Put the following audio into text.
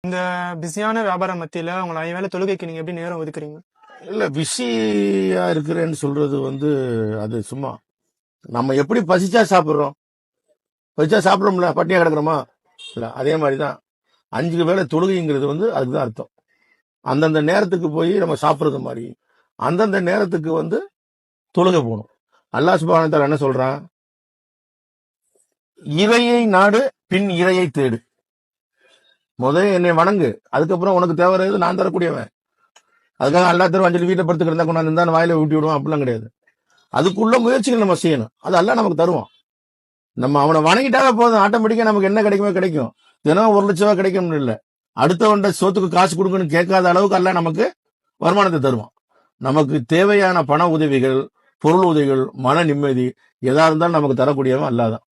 இந்த பிஸியான வியாபாரம் மத்தியில உங்களை 5 வேளை தொழுகைக்கு நீங்க எப்படி நேரம் ஒதுக்குறீங்க? இல்ல பிஸியா இருக்கிறேன்னு சொல்றது அது சும்மா நம்ம எப்படி பசிச்சா சாப்பிடுறோம், பசிச்சா சாப்பிடுறோம்ல, பட்டினியா கிடக்குறோமா? இல்ல அதே மாதிரிதான் 5 வேளை தொழுகைங்கிறது அதுக்குதான் அர்த்தம். அந்தந்த நேரத்துக்கு போய் நம்ம சாப்பிடுறது மாதிரி அந்தந்த நேரத்துக்கு தொழுகை போகணும். அல்லாஹ் சுப்ஹானஹு வ தஆலா என்ன சொல்றான்? இறையை நாடு, பின் இறையை தேடு. முதல்ல என்னை வணங்கு, அதுக்கப்புறம் உனக்கு தேவை நான் தரக்கூடியவன். அதுக்காக அல்லாஹ் தருவான் சொல்லி வீட்டை படுத்துக்கிட்டு இருந்தா கொண்டாந்து இருந்தா வாயில ஊட்டி விடுவான் அப்படிலாம் கிடையாது. அதுக்குள்ள முயற்சிகள் நம்ம செய்யணும். அது அல்லாஹ் நமக்கு தருவான். நம்ம அவனை வணங்கிட்டாவே போதும், ஆட்டோமேட்டிக்கா நமக்கு என்ன கிடைக்குமோ கிடைக்கும். தினம் 1 லட்சம் ரூபாய் கிடைக்கும்னு இல்லை, அடுத்தவன்ட சோத்துக்கு காசு கொடுக்கணும்னு கேட்காத அளவுக்கு அல்லாஹ் நமக்கு வருமானத்தை தருவான். நமக்கு தேவையான பண உதவிகள், பொருள் உதவிகள், மன நிம்மதி எதா இருந்தாலும் நமக்கு தரக்கூடியவன் அல்லாஹ் தான்.